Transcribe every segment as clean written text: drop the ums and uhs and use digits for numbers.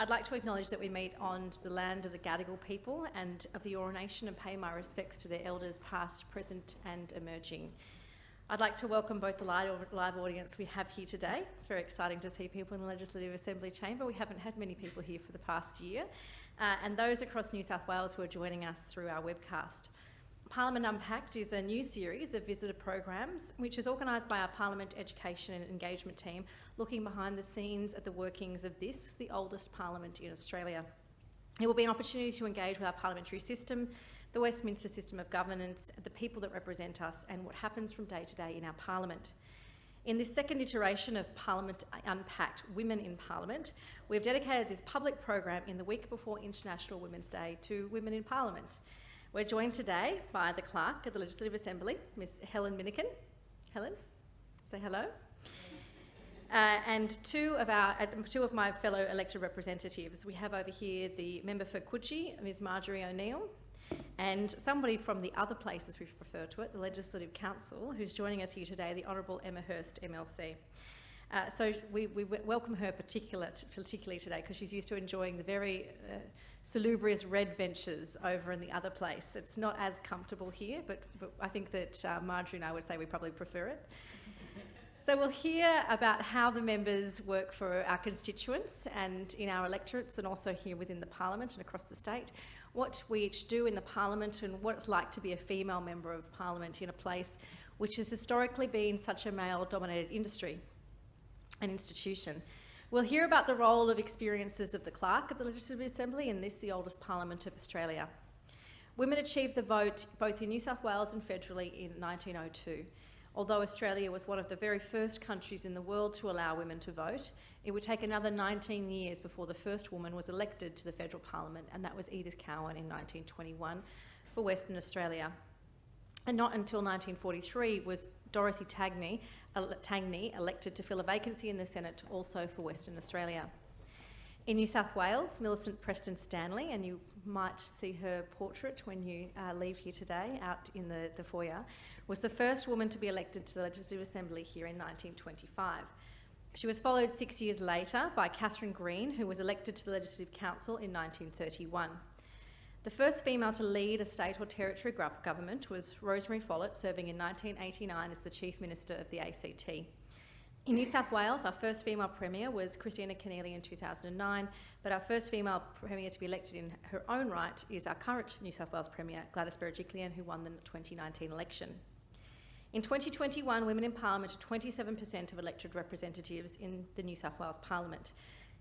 I'd like to acknowledge that we meet on the land of the Gadigal people and of the Eora Nation and pay my respects to their elders past, present and emerging. I'd like to welcome both the live audience we have here today. It's very exciting to see people in the Legislative Assembly chamber. We haven't had many people here for the past year. And those across New South Wales who are joining us through our webcast. Parliament Unpacked is a new series of visitor programs which is organised by our Parliament Education and Engagement team, looking behind the scenes at the workings of this, the oldest parliament in Australia. It will be an opportunity to engage with our parliamentary system, the Westminster system of governance, the people that represent us and what happens from day to day in our parliament. In this second iteration of Parliament Unpacked, Women in Parliament, we've dedicated this public program in the week before International Women's Day to Women in Parliament. We're joined today by the Clerk of the Legislative Assembly, Miss Helen Minnican. Helen, say hello. And two of my fellow elected representatives. We have over here the member for Coogee, Ms Marjorie O'neill, and somebody from the other places we refer to it, the Legislative Council, who's joining us here today, the Honourable Emma Hurst, MLC. So we welcome her particularly today because she's used to enjoying the very salubrious red benches over in the other place. It's not as comfortable here, but I think that Marjorie and I would say we probably prefer it. So we'll hear about how the members work for our constituents and in our electorates and also here within the Parliament and across the state, what we each do in the Parliament and what it's like to be a female member of Parliament in a place which has historically been such a male-dominated industry. An institution. We'll hear about the role of experiences of the Clerk of the Legislative Assembly in this, the oldest Parliament of Australia. Women achieved the vote both in New South Wales and federally in 1902. Although Australia was one of the very first countries in the world to allow women to vote, it would take another 19 years before the first woman was elected to the federal parliament, and that was Edith Cowan in 1921 for Western Australia. And not until 1943 was Dorothy Tangney elected to fill a vacancy in the Senate, also for Western Australia. In New South Wales, Millicent Preston Stanley, and you might see her portrait when you leave here today out in the foyer, was the first woman to be elected to the Legislative Assembly here in 1925. She was followed 6 years later by Catherine Green, who was elected to the Legislative Council in 1931. The first female to lead a state or territory government was Rosemary Follett, serving in 1989 as the Chief Minister of the ACT. In New South Wales, our first female Premier was Christina Keneally in 2009, but our first female Premier to be elected in her own right is our current New South Wales Premier, Gladys Berejiklian, who won the 2019 election. In 2021, women in Parliament are 27% of elected representatives in the New South Wales Parliament.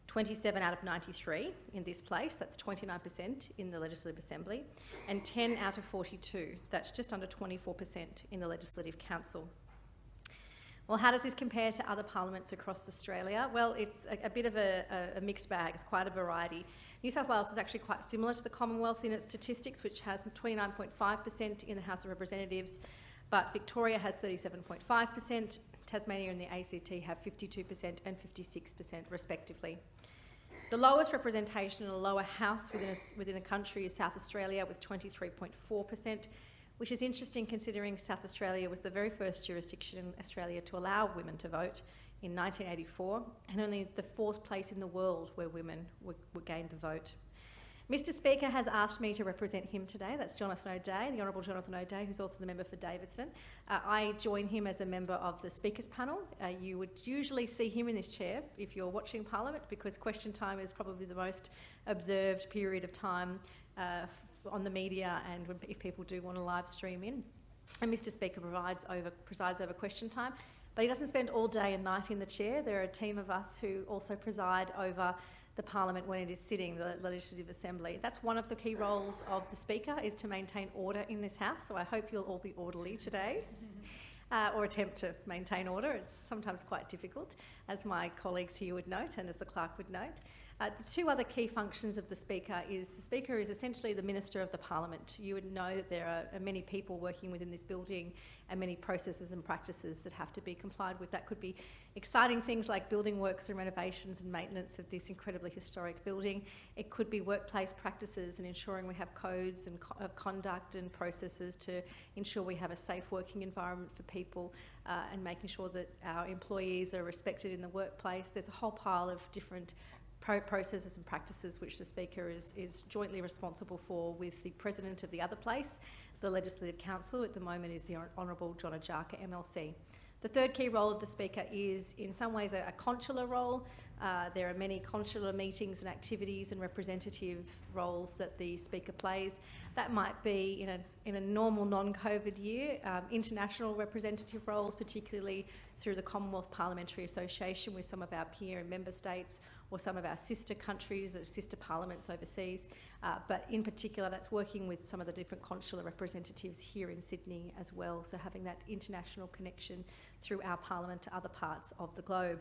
27 out of 93 in this place, that's 29% in the Legislative Assembly, and 10 out of 42, that's just under 24% in the Legislative Council. Well, how does this compare to other parliaments across Australia? Well, it's a bit of a mixed bag, it's quite a variety. New South Wales is actually quite similar to the Commonwealth in its statistics, which has 29.5% in the House of Representatives, but Victoria has 37.5%, Tasmania and the ACT have 52% and 56% respectively. The lowest representation in a lower house within a country is South Australia with 23.4%, which is interesting considering South Australia was the very first jurisdiction in Australia to allow women to vote in 1984 and only the fourth place in the world where women were gained the vote. Mr Speaker has asked me to represent him today. That's Jonathan O'Dea, the Honourable Jonathan O'Dea, who's also the member for Davidson. I join him as a member of the Speaker's panel. You would usually see him in this chair if you're watching Parliament because question time is probably the most observed period of time on the media and if people do want to live stream in. And Mr Speaker presides over question time, but he doesn't spend all day and night in the chair. There are a team of us who also preside over the Parliament when it is sitting, the Legislative Assembly. That's one of the key roles of the Speaker, is to maintain order in this House, so I hope you'll all be orderly today. Or attempt to maintain order. It's sometimes quite difficult, as my colleagues here would note and as the Clerk would note. The two other key functions of the Speaker is essentially the Minister of the Parliament. You would know that there are many people working within this building and many processes and practices that have to be complied with. That could be exciting things like building works and renovations and maintenance of this incredibly historic building. It could be workplace practices and ensuring we have codes and of conduct and processes to ensure we have a safe working environment for people and making sure that our employees are respected in the workplace. There's a whole pile of different processes and practices which the Speaker is jointly responsible for with the President of the other place. The Legislative Council at the moment is the Honourable John Ajaka MLC. The third key role of the Speaker is in some ways a consular role. There are many consular meetings and activities and representative roles that the Speaker plays. That might be in a normal non-COVID year, international representative roles, particularly through the Commonwealth Parliamentary Association with some of our peer and member states or some of our sister countries or sister parliaments overseas. But in particular, that's working with some of the different consular representatives here in Sydney as well, so having that international connection through our parliament to other parts of the globe.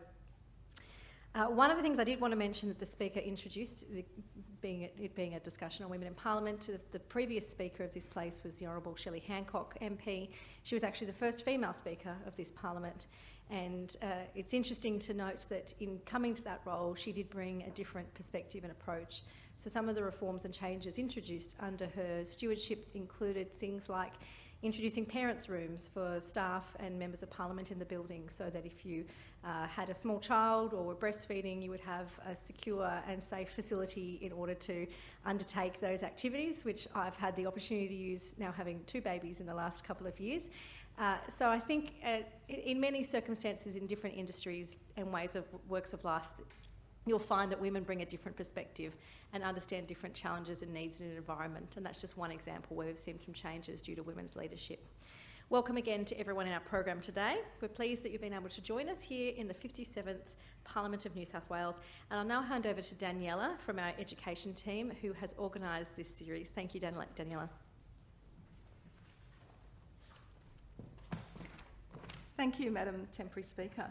One of the things I did want to mention that the Speaker introduced, it being a discussion on women in Parliament, the previous Speaker of this place was the Honourable Shelley Hancock MP. She was actually the first female Speaker of this Parliament, and it's interesting to note that in coming to that role, she did bring a different perspective and approach. So some of the reforms and changes introduced under her stewardship included things like introducing parents' rooms for staff and members of Parliament in the building, so that if you had a small child or were breastfeeding, you would have a secure and safe facility in order to undertake those activities, which I've had the opportunity to use now having 2 babies in the last couple of years. So I think in many circumstances in different industries and ways of works of life, you'll find that women bring a different perspective and understand different challenges and needs in an environment, and that's just one example where we've seen some changes due to women's leadership. Welcome again to everyone in our program today. We're pleased that you've been able to join us here in the 57th Parliament of New South Wales, and I'll now hand over to Daniela from our education team, who has organised this series. Thank you, Daniela. Thank you, Madam Temporary Speaker.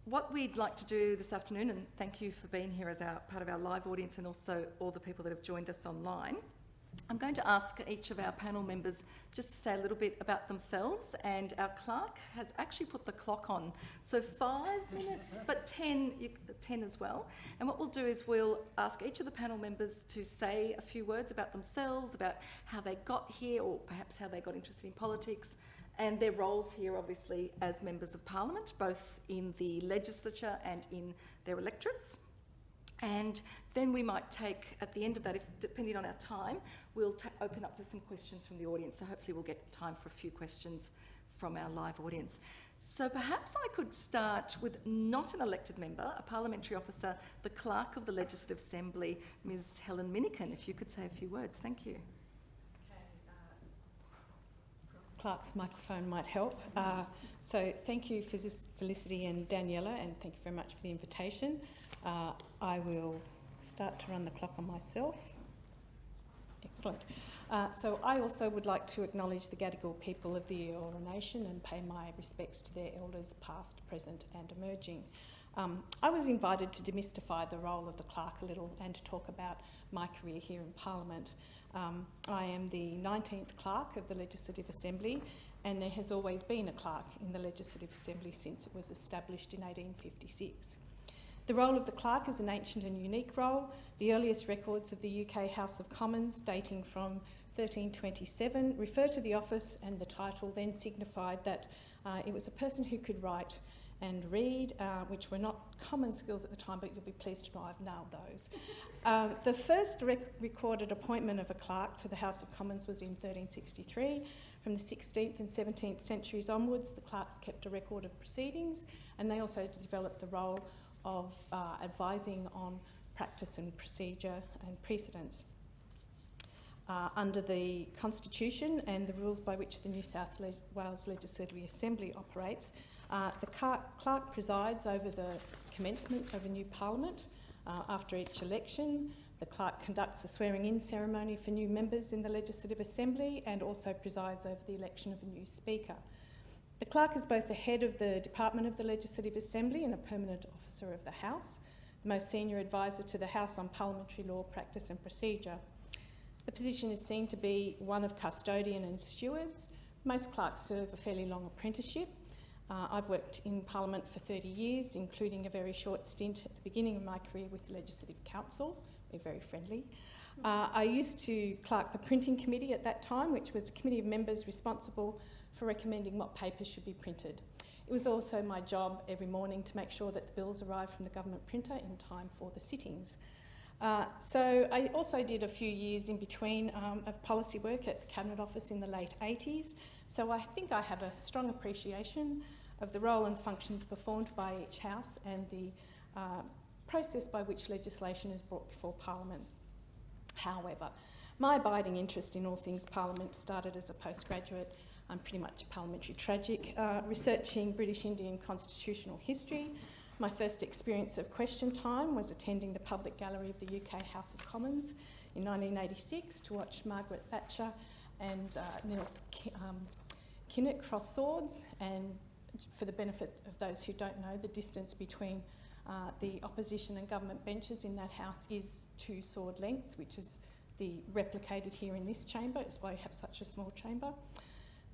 What we'd like to do this afternoon, and thank you for being here as part of our live audience and also all the people that have joined us online, I'm going to ask each of our panel members just to say a little bit about themselves, and our clerk has actually put the clock on. So 5 minutes, but 10 as well. And what we'll do is we'll ask each of the panel members to say a few words about themselves, about how they got here, or perhaps how they got interested in politics, and their roles here, obviously, as members of Parliament, both in the legislature and in their electorates. And then we might take, at the end of that, depending on our time, we'll open up to some questions from the audience. So hopefully we'll get time for a few questions from our live audience. So perhaps I could start with not an elected member, a parliamentary officer, the Clerk of the Legislative Assembly, Ms. Helen Minnican, if you could say a few words. Thank you. Clerk's microphone might help. So thank you, Felicity and Daniela, and thank you very much for the invitation. I will start to run the clock on myself. Excellent. So I also would like to acknowledge the Gadigal people of the Eora Nation and pay my respects to their elders past, present and emerging. I was invited to demystify the role of the clerk a little and to talk about my career here in Parliament. I am the 19th clerk of the Legislative Assembly, and there has always been a clerk in the Legislative Assembly since it was established in 1856. The role of the clerk is an ancient and unique role. The earliest records of the UK House of Commons, dating from 1327, refer to the office, and the title then signified that it was a person who could write and read, which were not common skills at the time, but you'll be pleased to know I've nailed those. The first recorded appointment of a clerk to the House of Commons was in 1363. From the 16th and 17th centuries onwards, the clerks kept a record of proceedings, and they also developed the role of advising on practice and procedure and precedents. Under the Constitution and the rules by which the New South Wales Legislative Assembly operates, the clerk presides over the commencement of a new parliament. After each election, the clerk conducts a swearing-in ceremony for new members in the Legislative Assembly and also presides over the election of a new speaker. The clerk is both the head of the Department of the Legislative Assembly and a permanent officer of the House, the most senior advisor to the House on parliamentary law, practice and procedure. The position is seen to be one of custodian and stewards. Most clerks serve a fairly long apprenticeship. I've worked in Parliament for 30 years, including a very short stint at the beginning of my career with the Legislative Council. We're very friendly. I used to clerk the printing committee at that time, which was a committee of members responsible for recommending what papers should be printed. It was also my job every morning to make sure that the bills arrived from the government printer in time for the sittings. So I also did a few years in between of policy work at the Cabinet Office in the late 80s. So I think I have a strong appreciation of the role and functions performed by each House and the process by which legislation is brought before Parliament. However, my abiding interest in all things Parliament started as a postgraduate. I'm pretty much a parliamentary tragic, researching British Indian constitutional history. My first experience of question time was attending the public gallery of the UK House of Commons in 1986 to watch Margaret Thatcher and Neil Kinnock cross swords. And for the benefit of those who don't know, the distance between the opposition and government benches in that house is 2 sword lengths, which is replicated here in this chamber. It's why we have such a small chamber.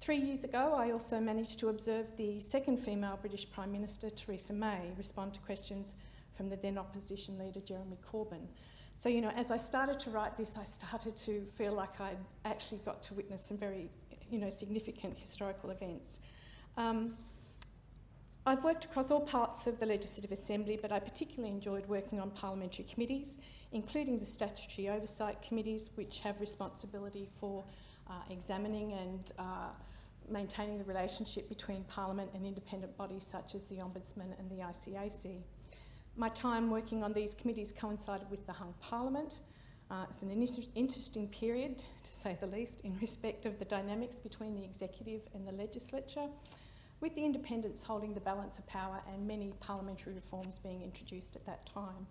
3 years ago, I also managed to observe the second female British Prime Minister, Theresa May, respond to questions from the then opposition leader, Jeremy Corbyn. So, you know, as I started to write this, I started to feel like I'd actually got to witness some very, you know, significant historical events. I've worked across all parts of the Legislative Assembly, but I particularly enjoyed working on parliamentary committees, including the statutory oversight committees, which have responsibility for examining and maintaining the relationship between Parliament and independent bodies such as the Ombudsman and the ICAC. My time working on these committees coincided with the hung Parliament. It's an interesting period, to say the least, in respect of the dynamics between the executive and the legislature, with the independents holding the balance of power and many parliamentary reforms being introduced at that time.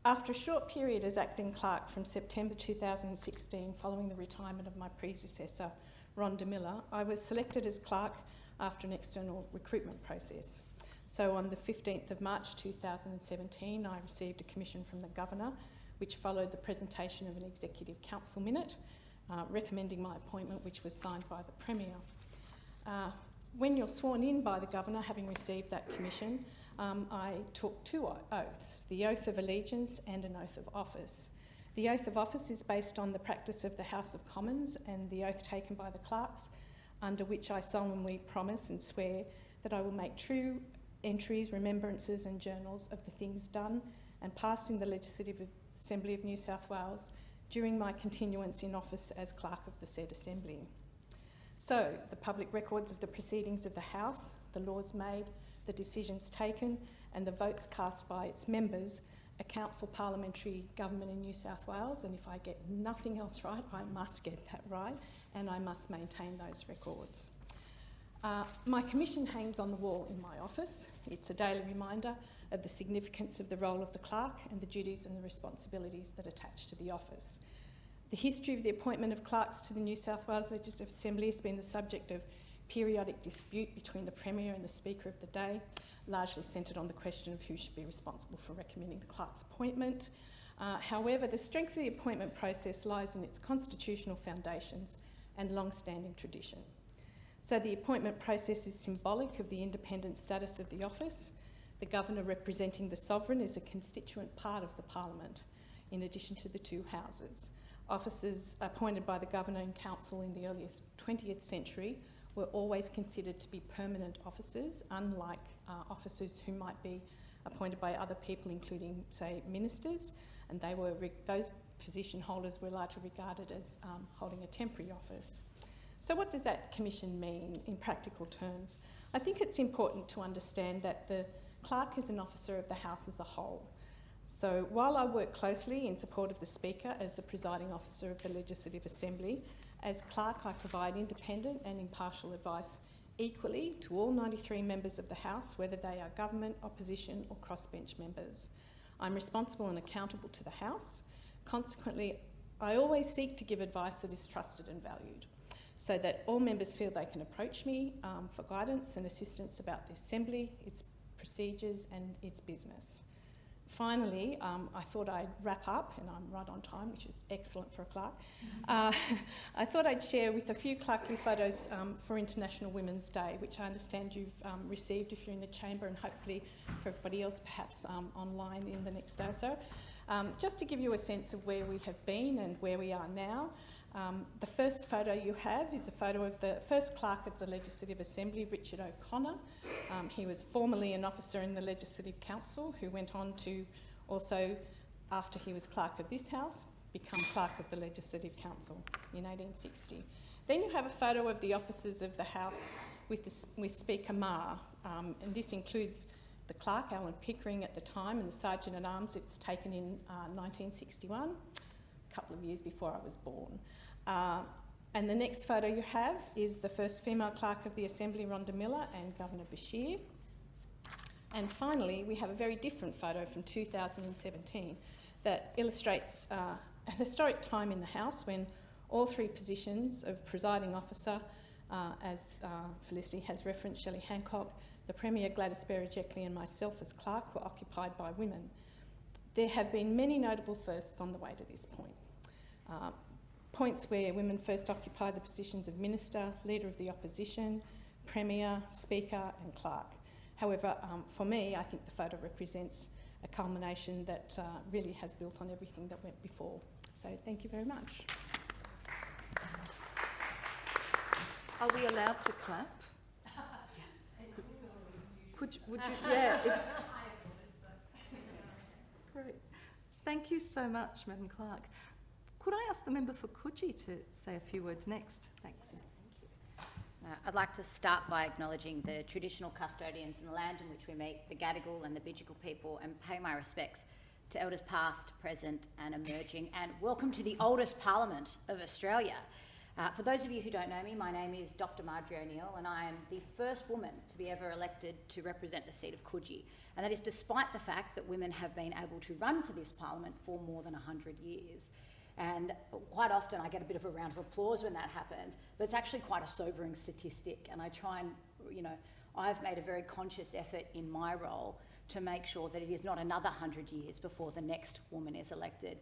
After a short period as acting clerk from September 2016, following the retirement of my predecessor, Rhonda Miller, I was selected as clerk after an external recruitment process. So on the 15th of March 2017, I received a commission from the Governor, which followed the presentation of an Executive Council minute, recommending my appointment, which was signed by the Premier. When you're sworn in by the Governor, having received that commission, I took 2 oaths, the Oath of Allegiance and an Oath of Office. The Oath of Office is based on the practice of the House of Commons and the oath taken by the clerks, under which I solemnly promise and swear that I will make true entries, remembrances and journals of the things done and passed in the Legislative Assembly of New South Wales during my continuance in office as Clerk of the said Assembly. So, the public records of the proceedings of the House, the laws made, the decisions taken and the votes cast by its members account for parliamentary government in New South Wales, and if I get nothing else right, I must get that right, and I must maintain those records. My commission hangs on the wall in my office. It's a daily reminder of the significance of the role of the clerk and the duties and the responsibilities that attach to the office. The history of the appointment of clerks to the New South Wales Legislative Assembly has been the subject of periodic dispute between the Premier and the Speaker of the day, largely centred on the question of who should be responsible for recommending the clerk's appointment. However, the strength of the appointment process lies in its constitutional foundations and long-standing tradition. So the appointment process is symbolic of the independent status of the office. The Governor, representing the Sovereign, is a constituent part of the Parliament, in addition to the 2 houses. Officers appointed by the Governor and Council in the early 20th century were always considered to be permanent officers, unlike officers who might be appointed by other people, including, say, ministers, and those position holders were largely regarded as holding a temporary office. So what does that commission mean in practical terms? I think it's important to understand that the clerk is an officer of the House as a whole. So while I work closely in support of the Speaker as the presiding officer of the Legislative Assembly, as clerk I provide independent and impartial advice equally to all 93 members of the House, whether they are government, opposition or crossbench members. I'm responsible and accountable to the House. Consequently, I always seek to give advice that is trusted and valued, so that all members feel they can approach me for guidance and assistance about the Assembly, its procedures and its business. Finally, I thought I'd wrap up, and I'm right on time, which is excellent for a clerk. I thought I'd share with a few clerkly photos for International Women's Day, which I understand you've received if you're in the chamber, and hopefully for everybody else perhaps online in the next day or so. Just to give you a sense of where we have been and where we are now. The first photo you have is a photo of the first clerk of the Legislative Assembly, Richard O'Connor. He was formerly an officer in the Legislative Council who went on to also, after he was clerk of this House, become clerk of the Legislative Council in 1860. Then you have a photo of the officers of the House with Speaker Marr, and this includes the clerk, Alan Pickering at the time, and the Sergeant-at-Arms. It's taken in 1961, a couple of years before I was born. And the next photo you have is the first female clerk of the Assembly, Rhonda Miller, and Governor Beshear. And finally, we have a very different photo from 2017 that illustrates a historic time in the House when all three positions of presiding officer, as Felicity has referenced, Shelley Hancock, the Premier Gladys Berejiklian and myself as clerk, were occupied by women. There have been many notable firsts on the way to this point. Points where women first occupied the positions of Minister, Leader of the Opposition, Premier, Speaker and Clerk. However, for me, I think the photo represents a culmination that really has built on everything that went before. So thank you very much. Are we allowed to clap? Would you? Yeah, it's great. Thank you so much, Madam Clerk. Could I ask the member for Coogee to say a few words next? Thanks. Thank you. I'd like to start by acknowledging the traditional custodians in the land in which we meet, the Gadigal and the Bidjigal people, and pay my respects to elders past, present and emerging, and welcome to the oldest Parliament of Australia. For those of you who don't know me, my name is Dr. Marjorie O'Neill, and I am the first woman to be ever elected to represent the seat of Coogee. And that is despite the fact that women have been able to run for this Parliament for more than 100 years. And quite often I get a bit of a round of applause when that happens, but it's actually quite a sobering statistic. And I try and, I've made a very conscious effort in my role to make sure that it is not another 100 years before the next woman is elected.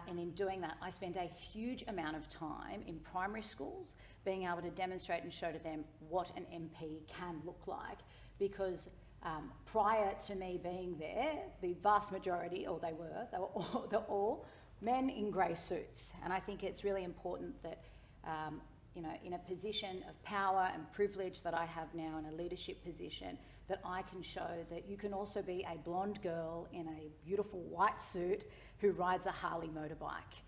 And in doing that, I spend a huge amount of time in primary schools being able to demonstrate and show to them what an MP can look like, because prior to me being there, the vast majority, or they were all men in grey suits. And I think it's really important that, in a position of power and privilege that I have now, in a leadership position, that I can show that you can also be a blonde girl in a beautiful white suit who rides a Harley motorbike.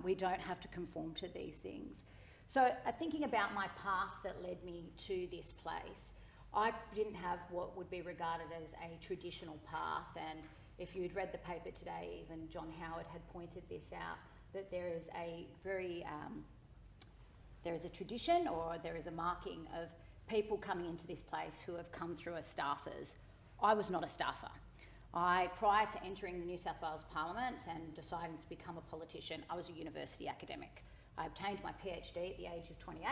We don't have to conform to these things. So thinking about my path that led me to this place, I didn't have what would be regarded as a traditional path, and if you'd read the paper today, even John Howard had pointed this out, that there is a very, there is a tradition, or there is a marking of people coming into this place who have come through as staffers. I was not a staffer. Prior to entering the New South Wales Parliament and deciding to become a politician, I was a university academic. I obtained my PhD at the age of 28.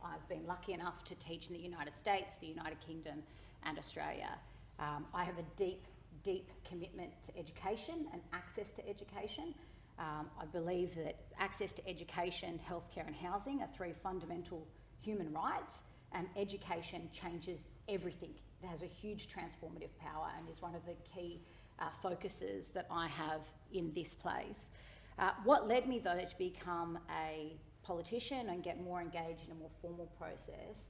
I've been lucky enough to teach in the United States, the United Kingdom and Australia. I have a deep commitment to education and access to education. I believe that access to education, healthcare and housing are three fundamental human rights, and education changes everything. It has a huge transformative power and is one of the key focuses that I have in this place. What led me though to become a politician and get more engaged in a more formal process,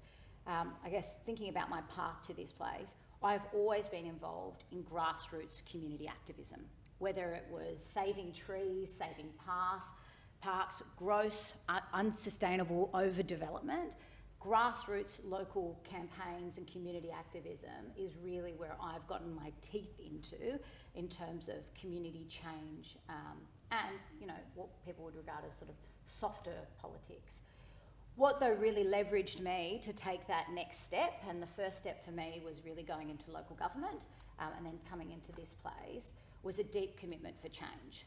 I guess thinking about my path to this place, I've always been involved in grassroots community activism, whether it was saving trees, saving parks, gross, unsustainable overdevelopment. Grassroots local campaigns and community activism is really where I've gotten my teeth into in terms of community change and what people would regard as sort of softer politics. What though really leveraged me to take that next step, and the first step for me was really going into local government and then coming into this place, was a deep commitment for change.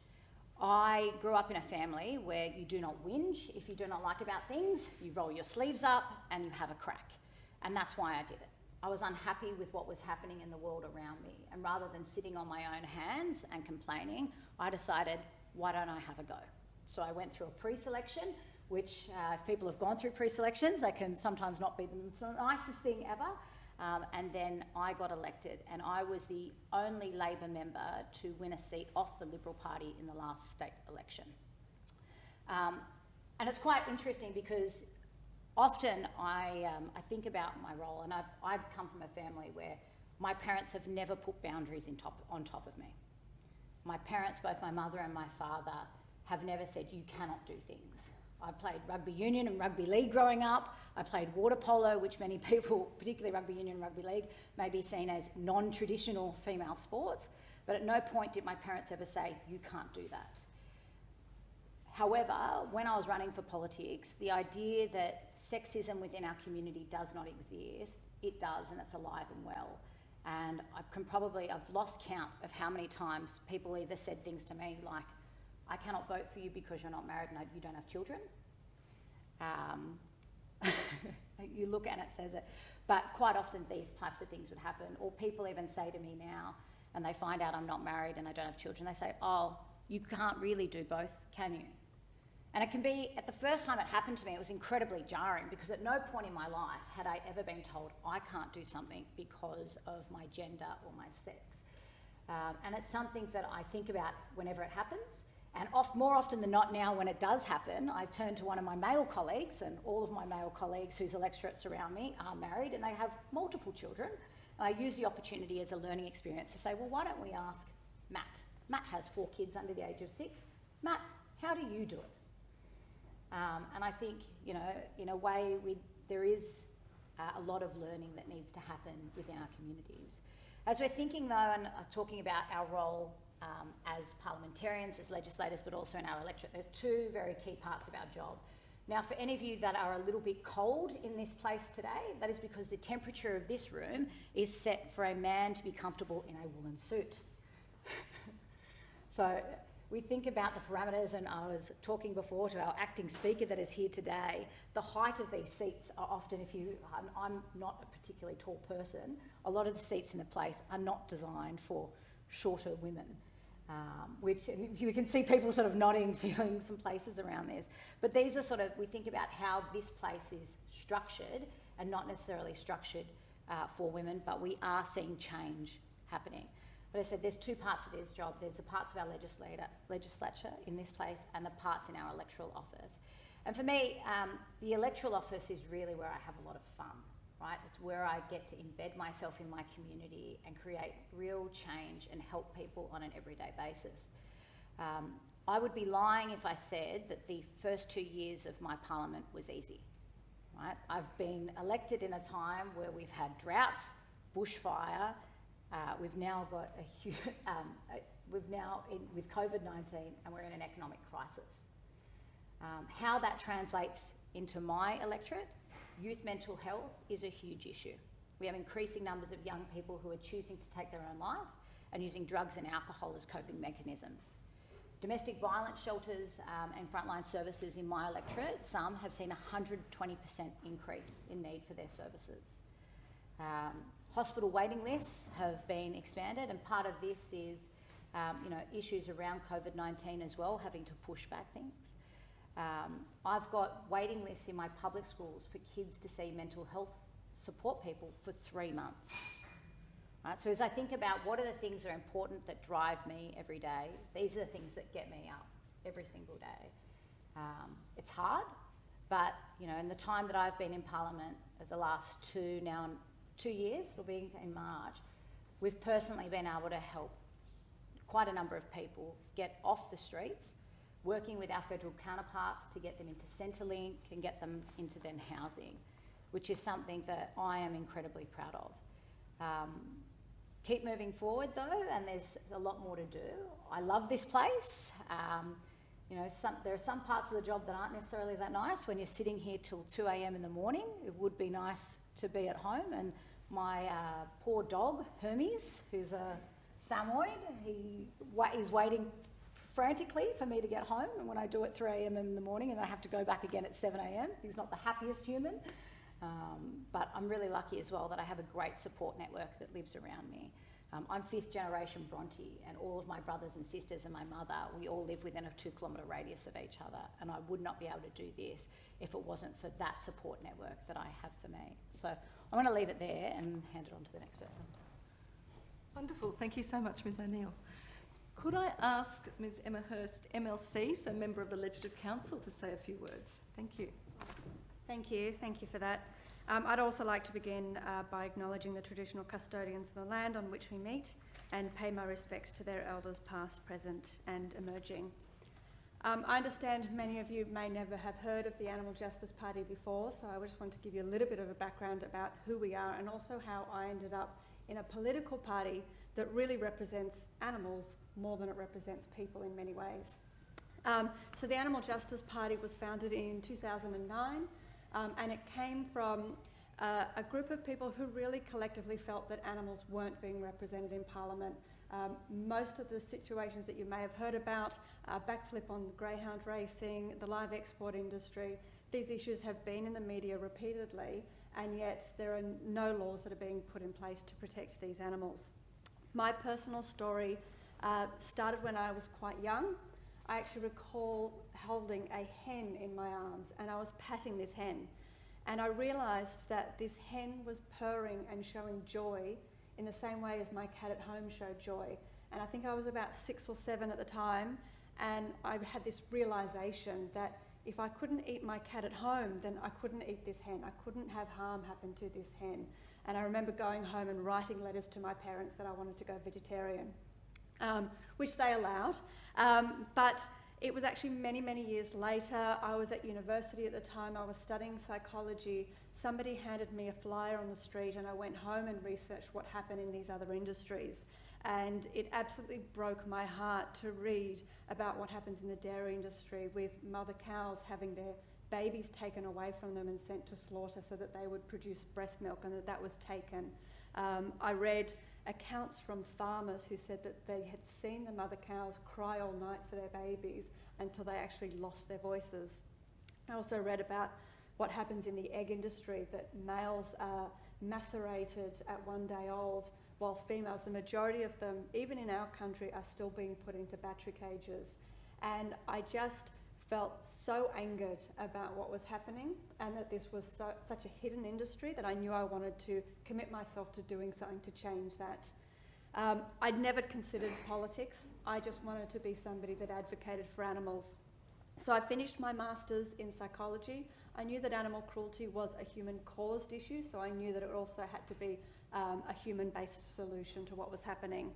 I grew up in a family where you do not whinge. If you do not like about things, you roll your sleeves up and you have a crack. And that's why I did it. I was unhappy with what was happening in the world around me. And rather than sitting on my own hands and complaining, I decided, why don't I have a go? So I went through a pre-selection, which if people have gone through pre-selections, they can sometimes not be the nicest thing ever. And then I got elected, and I was the only Labor member to win a seat off the Liberal Party in the last state election. And it's quite interesting because often I think about my role, and I've come from a family where my parents have never put boundaries on top of me. My parents, both my mother and my father, have never said, you cannot do things. I played rugby union and rugby league growing up. I played water polo, which many people, particularly rugby union and rugby league, may be seen as non-traditional female sports. But at no point did my parents ever say, you can't do that. However, when I was running for politics, the idea that sexism within our community does not exist, it does, and it's alive and well. And I've lost count of how many times people either said things to me like, I cannot vote for you because you're not married and you don't have children. You look and it says it. But quite often these types of things would happen. Or people even say to me now, and they find out I'm not married and I don't have children, they say, oh, you can't really do both, can you? And it can be, at the first time it happened to me, it was incredibly jarring because at no point in my life had I ever been told I can't do something because of my gender or my sex. And it's something that I think about whenever it happens. And more often than not now, when it does happen, I turn to one of my male colleagues, and all of my male colleagues whose electorates around me are married and they have multiple children. And I use the opportunity as a learning experience to say, well, why don't we ask Matt? Matt has 4 kids under the age of 6. Matt, how do you do it? And I think, you know, in a way, there is a lot of learning that needs to happen within our communities. As we're thinking, though, and talking about our role as parliamentarians, as legislators, but also in our electorate, there's 2 very key parts of our job. Now, for any of you that are a little bit cold in this place today, that is because the temperature of this room is set for a man to be comfortable in a woolen suit. So we think about the parameters, and I was talking before to our acting speaker that is here today, the height of these seats are often, I'm not a particularly tall person, a lot of the seats in the place are not designed for shorter women, which you can see people sort of nodding, feeling some places around this. But these are sort of, we think about how this place is structured and not necessarily structured for women, but we are seeing change happening. But I said there's 2 parts of this job. There's the parts of our legislature in this place and the parts in our electoral office. And for me, the electoral office is really where I have a lot of fun, right? It's where I get to embed myself in my community and create real change and help people on an everyday basis. I would be lying if I said that the first 2 years of my parliament was easy, right? I've been elected in a time where we've had droughts, bushfire. We've now got with COVID-19, and we're in an economic crisis. How that translates into my electorate, youth mental health is a huge issue. We have increasing numbers of young people who are choosing to take their own life and using drugs and alcohol as coping mechanisms. Domestic violence shelters and frontline services in my electorate, some have seen a 120% increase in need for their services. Hospital waiting lists have been expanded, and part of this is issues around COVID-19 as well, having to push back things. I've got waiting lists in my public schools for kids to see mental health support people for 3 months. Right? So as I think about what are the things that are important that drive me every day, these are the things that get me up every single day. It's hard, but in the time that I've been in Parliament, the last 2 years, it'll be in March, we've personally been able to help quite a number of people get off the streets, working with our federal counterparts to get them into Centrelink and get them into then housing, which is something that I am incredibly proud of. Keep moving forward though, and there's a lot more to do. I love this place. There are some parts of the job that aren't necessarily that nice. When you're sitting here till 2 a.m. in the morning, it would be nice to be at home. And my poor dog, Hermes, who's a Samoyed, he is waiting frantically for me to get home. And when I do it 3 a.m. in the morning and I have to go back again at 7 a.m, he's not the happiest human. But I'm really lucky as well that I have a great support network that lives around me. I'm 5th generation Bronte, and all of my brothers and sisters and my mother, we all live within a 2-kilometre radius of each other, and I would not be able to do this if it wasn't for that support network that I have for me. So I'm going to leave it there and hand it on to the next person. Wonderful. Thank you so much, Ms O'Neill. Could I ask Ms Emma Hurst, MLC, so Member of the Legislative Council, to say a few words? Thank you. Thank you for that. I'd also like to begin by acknowledging the traditional custodians of the land on which we meet and pay my respects to their elders past, present and emerging. I understand many of you may never have heard of the Animal Justice Party before, so I just want to give you a little bit of a background about who we are and also how I ended up in a political party that really represents animals more than it represents people in many ways. So the Animal Justice Party was founded in 2009 and it came from a group of people who really collectively felt that animals weren't being represented in Parliament. Most of the situations that you may have heard about, backflip on greyhound racing, the live export industry, these issues have been in the media repeatedly, and yet there are no laws that are being put in place to protect these animals. My personal story started when I was quite young. I actually recall holding a hen in my arms and I was patting this hen, and I realised that this hen was purring and showing joy in the same way as my cat at home showed joy. And I think I was about 6 or 7 at the time, and I had this realisation that if I couldn't eat my cat at home, then I couldn't eat this hen. I couldn't have harm happen to this hen. And I remember going home and writing letters to my parents that I wanted to go vegetarian, which they allowed. But it was actually many, many years later. I was at university at the time. I was studying psychology. Somebody handed me a flyer on the street and I went home and researched what happened in these other industries. And it absolutely broke my heart to read about what happens in the dairy industry with mother cows having their babies taken away from them and sent to slaughter so that they would produce breast milk, and that was taken. I read accounts from farmers who said that they had seen the mother cows cry all night for their babies until they actually lost their voices. I also read about what happens in the egg industry, that males are macerated at 1 day old, while females, the majority of them, even in our country, are still being put into battery cages. And I just felt so angered about what was happening, and that this was such a hidden industry that I knew I wanted to commit myself to doing something to change that. I'd never considered politics. I just wanted to be somebody that advocated for animals. So I finished my master's in psychology. I knew that animal cruelty was a human-caused issue, so I knew that it also had to be a human-based solution to what was happening.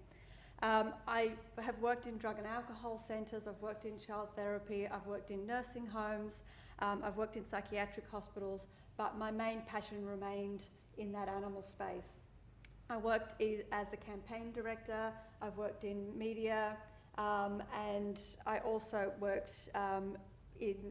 I have worked in drug and alcohol centres, I've worked in child therapy, I've worked in nursing homes, I've worked in psychiatric hospitals, but my main passion remained in that animal space. I worked as the campaign director, I've worked in media, and I also worked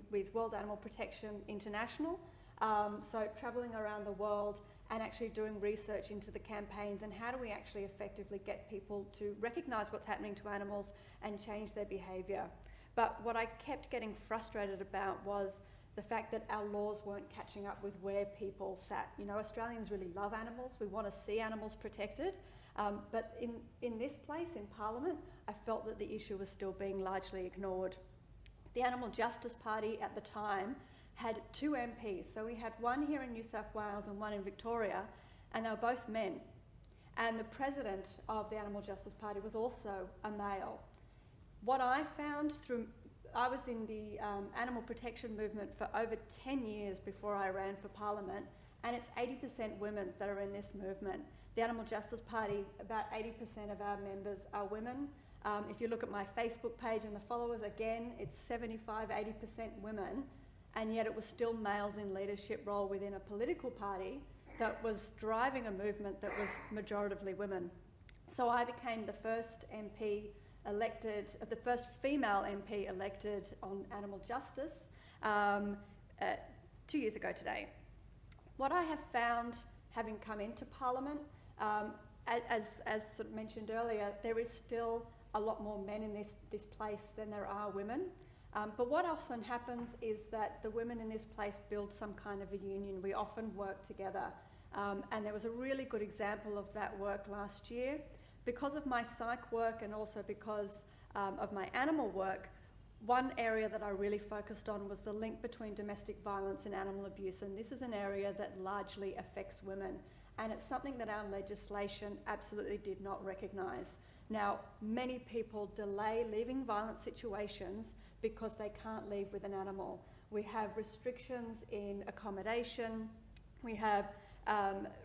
with World Animal Protection International, so travelling around the world and actually doing research into the campaigns and how do we actually effectively get people to recognise what's happening to animals and change their behaviour. But what I kept getting frustrated about was the fact that our laws weren't catching up with where people sat. You know, Australians really love animals, we want to see animals protected, but in this place, in Parliament, I felt that the issue was still being largely ignored. The Animal Justice Party at the time had 2 MPs. So we had one here in New South Wales and one in Victoria, and they were both men. And the president of the Animal Justice Party was also a male. What I found I was in the animal protection movement for over 10 years before I ran for Parliament, and it's 80% women that are in this movement. The Animal Justice Party, about 80% of our members are women. If you look at my Facebook page and the followers, again, it's 75–80% women, and yet it was still males in leadership role within a political party that was driving a movement that was majoritively women. So I became the first MP elected, the first female MP elected on animal justice 2 years ago today. What I have found, having come into Parliament, as sort of mentioned earlier, there is still a lot more men in this place than there are women. But what often happens is that the women in this place build some kind of a union. We often work together. And there was a really good example of that work last year. Because of my psych work and also because of my animal work, one area that I really focused on was the link between domestic violence and animal abuse. And this is an area that largely affects women. And it's something that our legislation absolutely did not recognise. Now, many people delay leaving violent situations because they can't leave with an animal. We have restrictions in accommodation. We have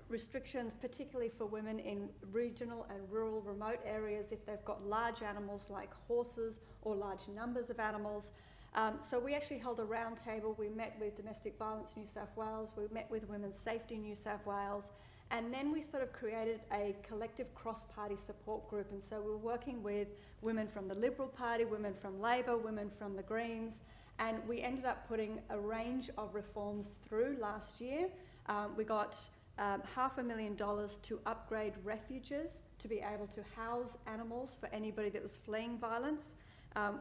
restrictions particularly for women in regional and rural remote areas if they've got large animals like horses or large numbers of animals. So we actually held a round table. We met with Domestic Violence New South Wales, we met with Women's Safety New South Wales, and then we sort of created a collective cross-party support group. And so we were working with women from the Liberal Party, women from Labor, women from the Greens, and we ended up putting a range of reforms through last year. We got $500,000 to upgrade refuges to be able to house animals for anybody that was fleeing violence.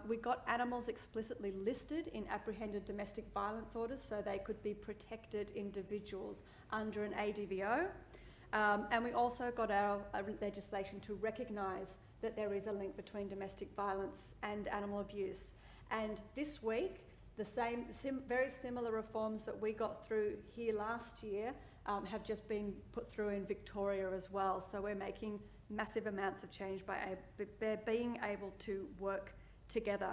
We got animals explicitly listed in apprehended domestic violence orders so they could be protected individuals under an ADVO. And we also got our legislation to recognise that there is a link between domestic violence and animal abuse. And this week, very similar reforms that we got through here last year have just been put through in Victoria as well. So we're making massive amounts of change by being able to work together.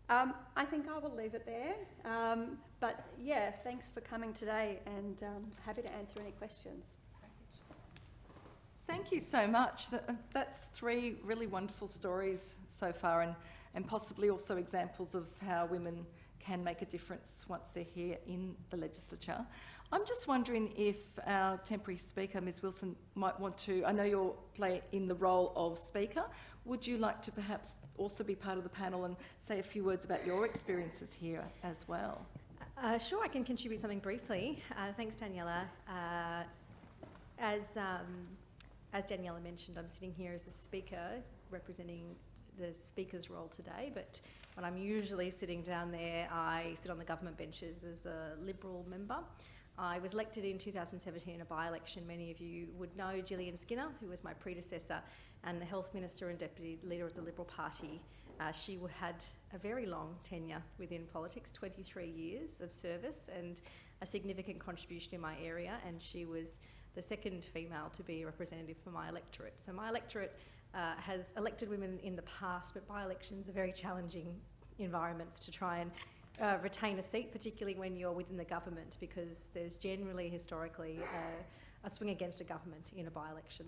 I think I will leave it there. But yeah, thanks for coming today, and happy to answer any questions. Thank you so much. That's 3 really wonderful stories so far, and possibly also examples of how women can make a difference once they're here in the legislature. I'm just wondering if our temporary speaker, Ms Wilson, might want to, I know you'll play in the role of speaker, would you like to perhaps also be part of the panel and say a few words about your experiences here as well? Sure, I can contribute something briefly. Thanks, Daniela. As Daniela mentioned, I'm sitting here as a speaker representing the speaker's role today, but when I'm usually sitting down there, I sit on the government benches as a Liberal member. I was elected in 2017 in a by-election. Many of you would know Jillian Skinner, who was my predecessor and the Health Minister and Deputy Leader of the Liberal Party. She had a very long tenure within politics, 23 years of service and a significant contribution in my area, and she was the second female to be a representative for my electorate. So my electorate has elected women in the past, but by-elections are very challenging environments to try and retain a seat, particularly when you're within the government, because there's generally, historically, a swing against a government in a by-election,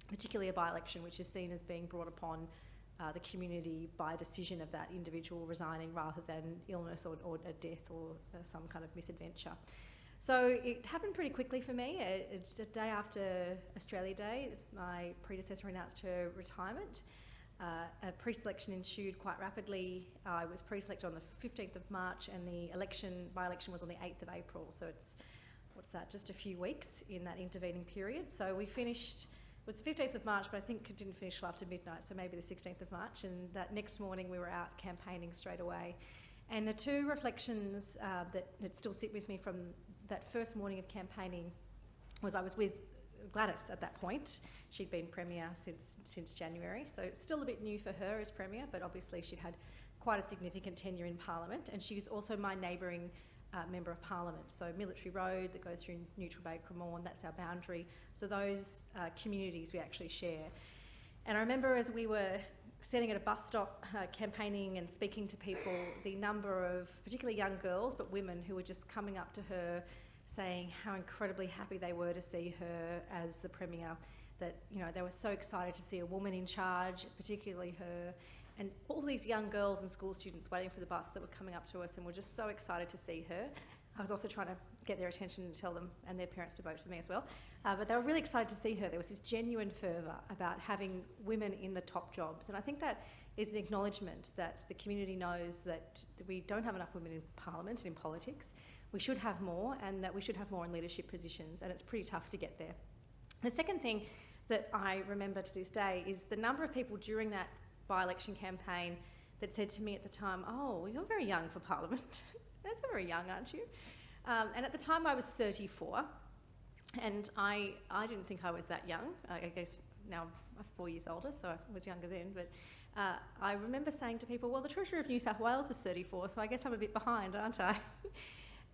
particularly a by-election which is seen as being brought upon the community by decision of that individual resigning rather than illness or a death or some kind of misadventure. So it happened pretty quickly for me. A day after Australia Day, my predecessor announced her retirement. A pre-selection ensued quite rapidly. I was pre-selected on the 15th of March and the by-election was on the 8th of April. So it's, just a few weeks in that intervening period. So we finished, it was the 15th of March, but I think it didn't finish till after midnight, so maybe the 16th of March. And that next morning we were out campaigning straight away. And the 2 reflections that still sit with me from that first morning of campaigning was I was with Gladys at that point. She'd been Premier since January, so it's still a bit new for her as Premier, but obviously she'd had quite a significant tenure in Parliament, and she's also my neighbouring Member of Parliament. So Military Road that goes through Neutral Bay, Cremorne, that's our boundary. So those communities we actually share. And I remember as we were sitting at a bus stop campaigning and speaking to people, the number of particularly young girls, but women who were just coming up to her saying how incredibly happy they were to see her as the Premier, that they were so excited to see a woman in charge, particularly her, and all these young girls and school students waiting for the bus that were coming up to us and were just so excited to see her. I was also trying to get their attention and tell them and their parents to vote for me as well. But they were really excited to see her. There was this genuine fervour about having women in the top jobs. And I think that is an acknowledgement that the community knows that we don't have enough women in Parliament and in politics. We should have more, and that we should have more in leadership positions, and it's pretty tough to get there. The second thing that I remember to this day is the number of people during that by-election campaign that said to me at the time, "Oh, you're very young for Parliament." That's very young, aren't you? And at the time I was 34, and I didn't think I was that young. I guess now I'm 4 years older, so I was younger then. But I remember saying to people, well, the Treasurer of New South Wales is 34, so I guess I'm a bit behind, aren't I?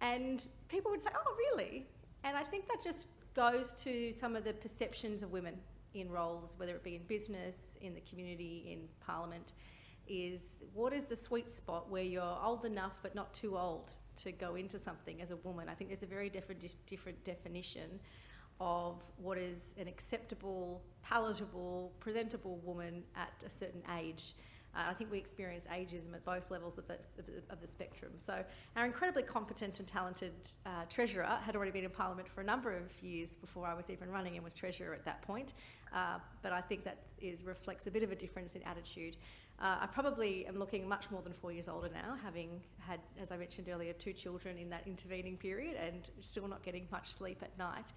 And people would say, oh, really? And I think that just goes to some of the perceptions of women in roles, whether it be in business, in the community, in Parliament, is what is the sweet spot where you're old enough but not too old to go into something as a woman. I think there's a very different definition of what is an acceptable, palatable, presentable woman at a certain age. I think we experience ageism at both levels of the spectrum. So our incredibly competent and talented Treasurer had already been in Parliament for a number of years before I was even running and was Treasurer at that point. But I think that reflects a bit of a difference in attitude. I probably am looking much more than 4 years older now, having had, as I mentioned earlier, 2 children in that intervening period and still not getting much sleep at night.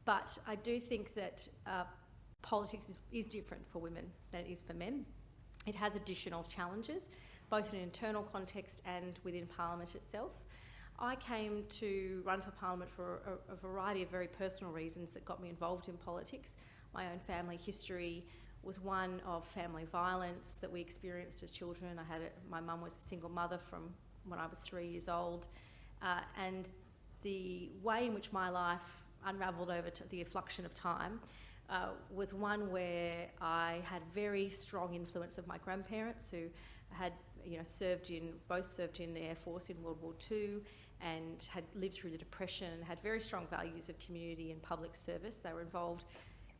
But I do think that politics is different for women than it is for men. It has additional challenges, both in an internal context and within Parliament itself. I came to run for Parliament for a variety of very personal reasons that got me involved in politics. My own family history was one of family violence that we experienced as children. My mum was a single mother from when I was 3 years old, and the way in which my life unravelled over to the effluxion of time was one where I had very strong influence of my grandparents, who had both served in the Air Force in World War II and had lived through the Depression and had very strong values of community and public service. They were involved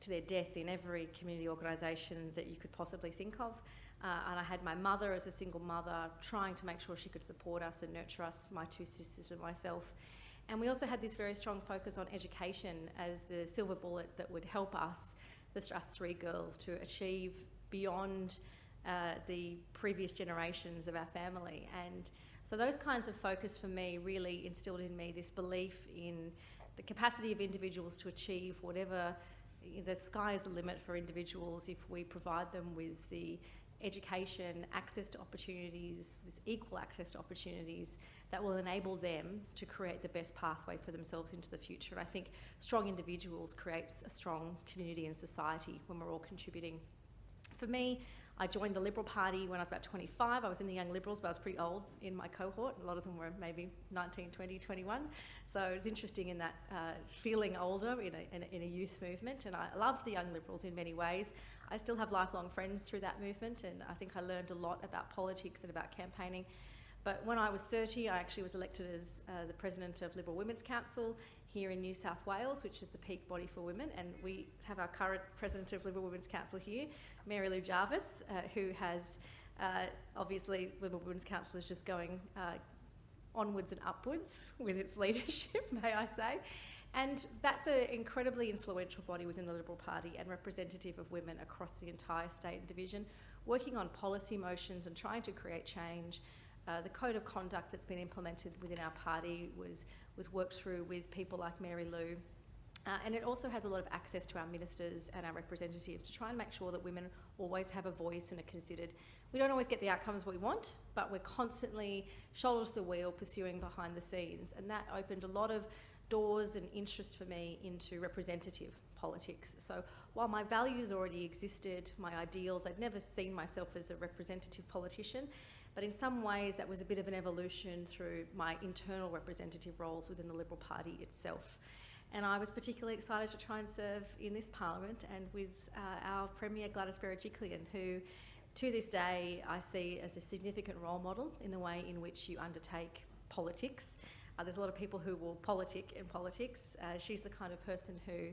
to their death in every community organisation that you could possibly think of. And I had my mother as a single mother trying to make sure she could support us and nurture us, my 2 sisters and myself. And we also had this very strong focus on education as the silver bullet that would help us 3 girls, to achieve beyond the previous generations of our family. And so those kinds of focus for me really instilled in me this belief in the capacity of individuals to achieve whatever. The sky is the limit for individuals if we provide them with the education, access to opportunities, this equal access to opportunities that will enable them to create the best pathway for themselves into the future. And I think strong individuals creates a strong community and society when we're all contributing. For me, I joined the Liberal Party when I was about 25. I was in the Young Liberals, but I was pretty old in my cohort. A lot of them were maybe 19, 20, 21. So it was interesting in that feeling older in a youth movement. And I loved the Young Liberals in many ways. I still have lifelong friends through that movement, and I think I learned a lot about politics and about campaigning. But when I was 30, I actually was elected as the President of Liberal Women's Council here in New South Wales, which is the peak body for women. And we have our current President of Liberal Women's Council here, Mary Lou Jarvis, who has obviously Liberal Women's Council is just going onwards and upwards with its leadership, may I say. And that's an incredibly influential body within the Liberal Party and representative of women across the entire state and division, working on policy motions and trying to create change. The code of conduct that's been implemented within our party was worked through with people like Mary Lou. And it also has a lot of access to our ministers and our representatives to try and make sure that women always have a voice and are considered. We don't always get the outcomes we want, but we're constantly shoulder to the wheel pursuing behind the scenes. And that opened a lot of doors and interest for me into representative politics. So while my values already existed, my ideals, I'd never seen myself as a representative politician, but in some ways that was a bit of an evolution through my internal representative roles within the Liberal Party itself. And I was particularly excited to try and serve in this Parliament and with our Premier Gladys Berejiklian, who to this day I see as a significant role model in the way in which you undertake politics. There's a lot of people who will politic in politics. She's the kind of person who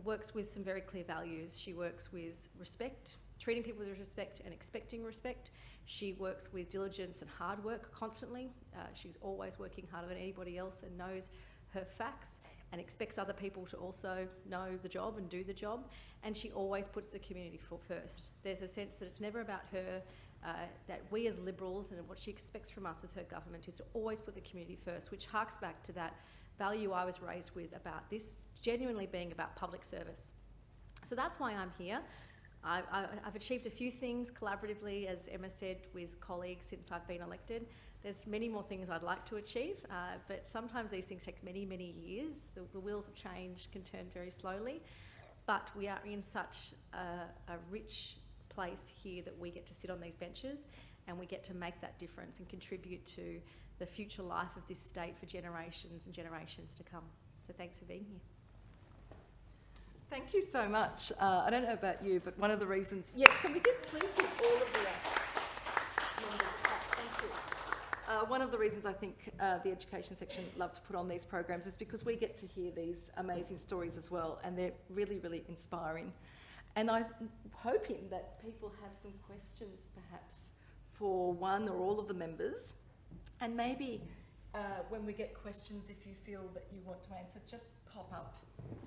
works with some very clear values. She works with respect, treating people with respect and expecting respect. She works with diligence and hard work constantly. She's always working harder than anybody else and knows her facts and expects other people to also know the job and do the job. And she always puts the community first. There's a sense that it's never about her, that we as Liberals and what she expects from us as her government is to always put the community first, which harks back to that value I was raised with about this genuinely being about public service. So that's why I'm here. I've achieved a few things collaboratively, as Emma said, with colleagues since I've been elected. There's many more things I'd like to achieve, but sometimes these things take many, many years. The wheels of change can turn very slowly, but we are in such a rich place here that we get to sit on these benches and we get to make that difference and contribute to the future life of this state for generations and generations to come. So thanks for being here. Thank you so much. I don't know about you, but one of the reasons... Yes, can we please give all of the members a clap? Thank you. One of the reasons I think the education section love to put on these programs is because we get to hear these amazing stories as well, and they're really, really inspiring. And I'm hoping that people have some questions perhaps for one or all of the members. And maybe when we get questions, if you feel that you want to answer, just pop up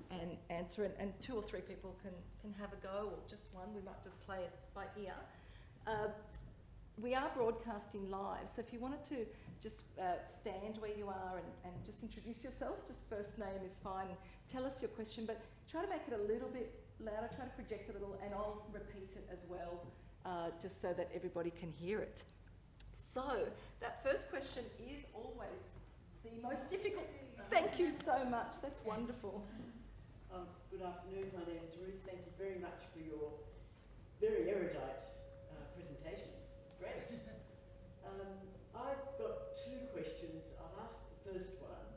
and answer it, and 2 or 3 people can have a go, or just one. We might just play it by ear. We are broadcasting live, so if you wanted to just stand where you are and just introduce yourself, just first name is fine, tell us your question, but try to make it a little bit louder, try to project it a little, and I'll repeat it as well, just so that everybody can hear it. So, that first question is always the most difficult. Thank you so much, that's wonderful. Good afternoon, my name is Ruth. Thank you very much for your very erudite presentations. It's great. I've got 2 questions. I'll ask the first one,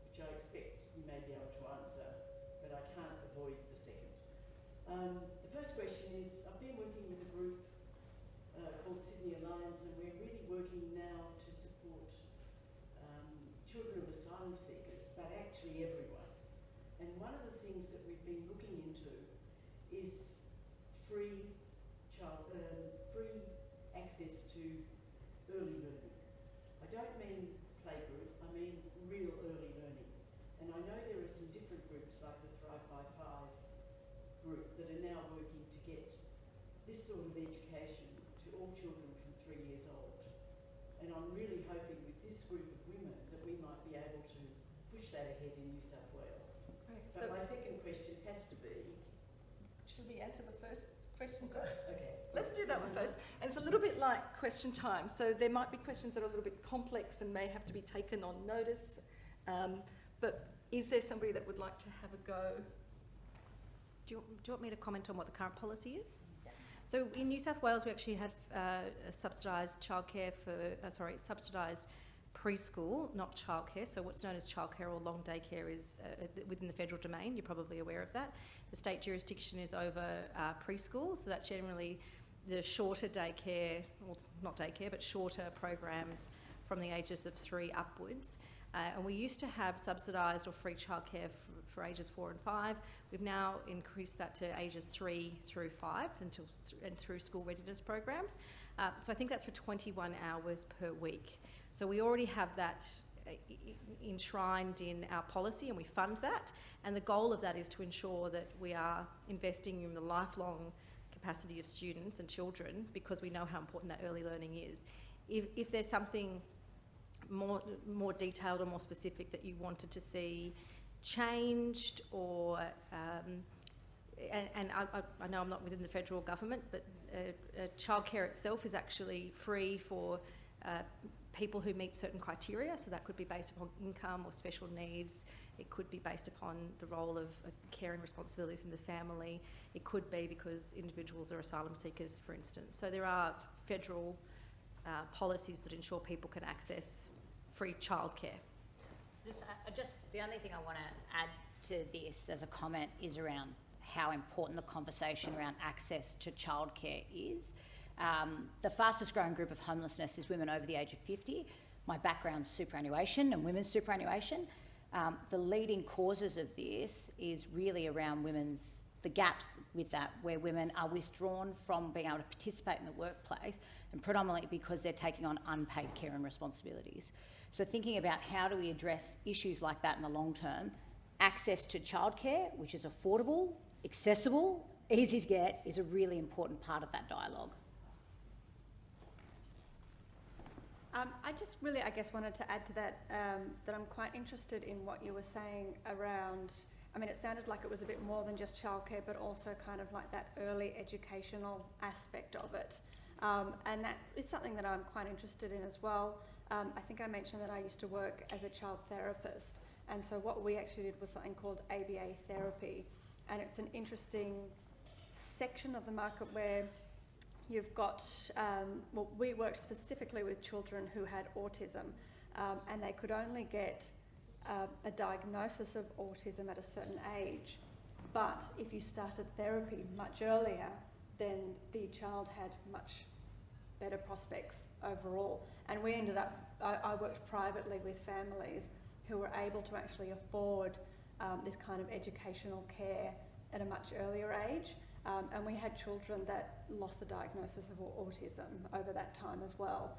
which I expect you may be able to answer, but I can't avoid the second. The first question is, I've been working with a group called Sydney Alliance, and we're really working now to support children of asylum seekers, but actually everyone. And one of the things that we've been looking into is free access to early learning. I don't mean playgroup, I mean real early learning. And I know there are some different groups like the Thrive by 5 group that are now working to get this sort of education to all children from 3 years old. And I'm really hoping with this group of women that we might be able to push that ahead in New South Wales. Great. But my second question has to be... Should we answer the first question first? Okay. Let's do that one first. And it's a little bit like question time. So there might be questions that are a little bit complex and may have to be taken on notice. But is there somebody that would like to have a go? Do you want me to comment on what the current policy is? Yeah. So in New South Wales, we actually have subsidised childcare for, subsidised preschool, not childcare. So what's known as childcare or long day care is within the federal domain. You're probably aware of that. The state jurisdiction is over preschool, so that's generally the shorter daycare, well, not daycare, but shorter programs from the ages of 3 upwards. And we used to have subsidised or free childcare for ages 4 and 5. We've now increased that to ages 3 through 5 and through school readiness programs. So I think that's for 21 hours per week. So we already have that enshrined in our policy, and we fund that. And the goal of that is to ensure that we are investing in the lifelong capacity of students and children, because we know how important that early learning is. If there's something more detailed or more specific that you wanted to see changed, or and I know I'm not within the federal government, but childcare itself is actually free for people who meet certain criteria. So that could be based upon income or special needs. It could be based upon the role of caring responsibilities in the family. It could be because individuals are asylum seekers, for instance. So there are federal policies that ensure people can access free childcare. Just the only thing I want to add to this as a comment is around how important the conversation around access to childcare is. The fastest growing group of homelessness is women over the age of 50. My background's superannuation and women's superannuation. The leading causes of this is really around the gaps with that, where women are withdrawn from being able to participate in the workplace, and predominantly because they're taking on unpaid care and responsibilities. So thinking about how do we address issues like that in the long term, access to childcare, which is affordable, accessible, easy to get, is a really important part of that dialogue. I just really, I guess, wanted to add to that, that I'm quite interested in what you were saying around, I mean, it sounded like it was a bit more than just childcare, but also kind of like that early educational aspect of it. And that is something that I'm quite interested in as well. I think I mentioned that I used to work as a child therapist, and so what we actually did was something called ABA therapy, and it's an interesting section of the market where you've got, well, we worked specifically with children who had autism, and they could only get a diagnosis of autism at a certain age. but if you started therapy much earlier, then the child had much better prospects overall. And we ended up, I worked privately with families who were able to actually afford this kind of educational care at a much earlier age. And we had children that lost the diagnosis of autism over that time as well.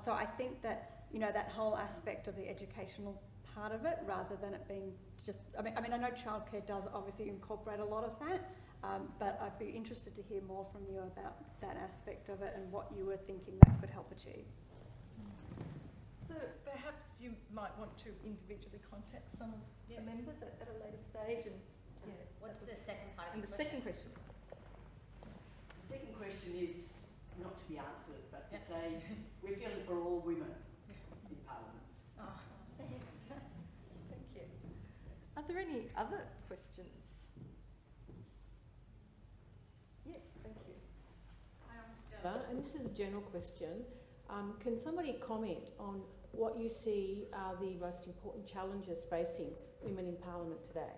So I think that, you know, that whole aspect of the educational part of it, rather than it being just, I mean, I know childcare does obviously incorporate a lot of that, but I'd be interested to hear more from you about that aspect of it and what you were thinking that could help achieve. So perhaps you might want to individually contact some of the members at a later stage. And What's the second part of and the the second question? The second question is not to be answered, but to say we're feeling for all women in parliaments. Oh, thanks. Thank you. Are there any other questions? Yes, thank you. Hi, I'm Stella, and this is a general question. Can somebody comment on what you see are the most important challenges facing women in Parliament today?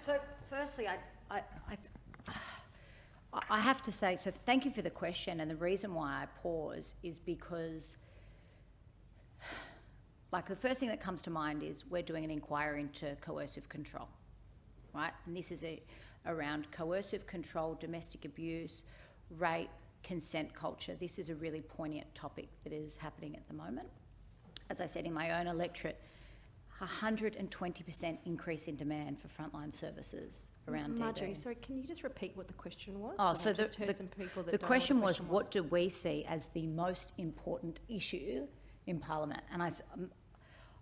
So firstly, I have to say, so thank you for the question, and the reason why I pause is because, like, the first thing that comes to mind is we're doing an inquiry into coercive control, right? And this is around coercive control, domestic abuse, rape, consent culture. This is a really poignant topic that is happening at the moment. As I said, in my own electorate, 120% increase in demand for frontline services around Marjorie, DV. sorry, can you just repeat what the question was? Oh, Because so I just heard some people that the don't know question what was, the question what do we see as the most important issue in Parliament? And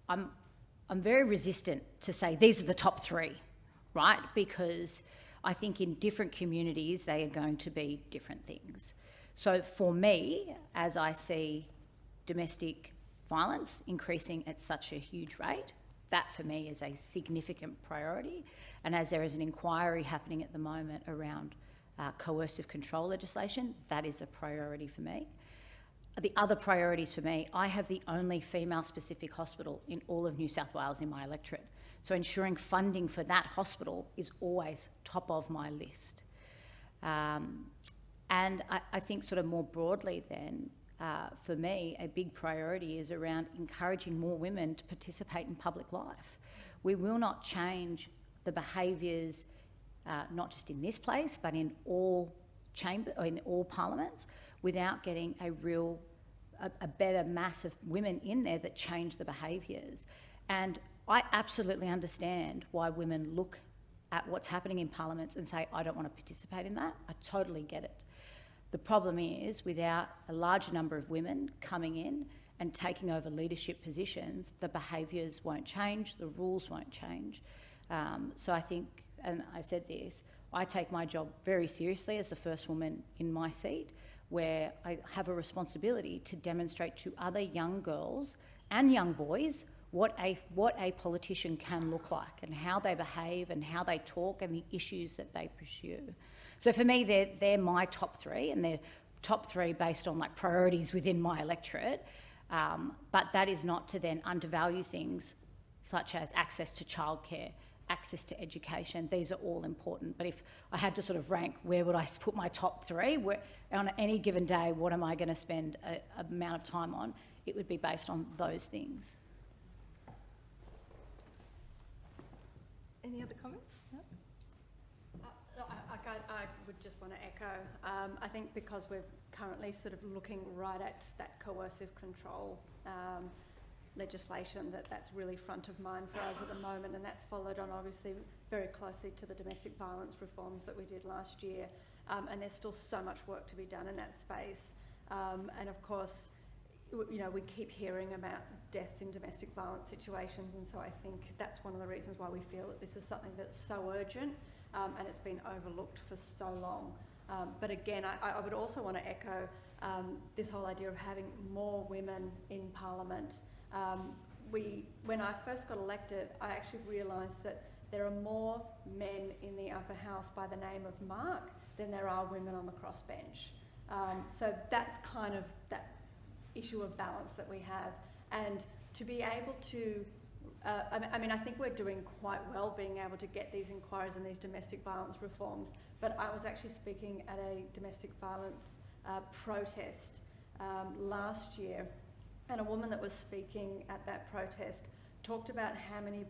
I'm very resistant to say these are the top three, right? Because I think in different communities they are going to be different things. So for me, as I see domestic violence increasing at such a huge rate, that for me is a significant priority. And as there is an inquiry happening at the moment around coercive control legislation, that is a priority for me. The other priorities for me, I have the only female-specific hospital in all of New South Wales in my electorate. So ensuring funding for that hospital is always top of my list. And I think sort of more broadly then, for me, a big priority is around encouraging more women to participate in public life. We will not change the behaviours, not just in this place, but in all parliaments, without getting a better mass of women in there that change the behaviours. And I absolutely understand why women look at what's happening in parliaments and say, I don't want to participate in that. I totally get it. The problem is, without a larger number of women coming in and taking over leadership positions, the behaviours won't change, the rules won't change. So I think, and I said this, I take my job very seriously as the first woman in my seat, where I have a responsibility to demonstrate to other young girls and young boys what a politician can look like and how they behave and how they talk and the issues that they pursue. So for me, they're my top three, and they're top three based on like priorities within my electorate. But that is not to then undervalue things such as access to childcare, access to education. These are all important. But if I had to sort of rank where would I put my top three, on any given day, what am I going to spend an amount of time on, it would be based on those things. Any other comments? No? I would just want to echo. I think because we're currently sort of looking right at that coercive control legislation, that's really front of mind for us at the moment, and that's followed on obviously very closely to the domestic violence reforms that we did last year. And there's still so much work to be done in that space. And of course, you know, we keep hearing about deaths in domestic violence situations, and so I think that's one of the reasons why we feel that this is something that's so urgent, and it's been overlooked for so long. But again, I would also want to echo this whole idea of having more women in Parliament. When I first got elected, I actually realised that there are more men in the upper house by the name of Mark than there are women on the crossbench. So that's kind of that issue of balance that we have. And to be able to, I think we're doing quite well being able to get these inquiries and these domestic violence reforms, but I was actually speaking at a domestic violence protest last year, and a woman that was speaking at that protest talked about how many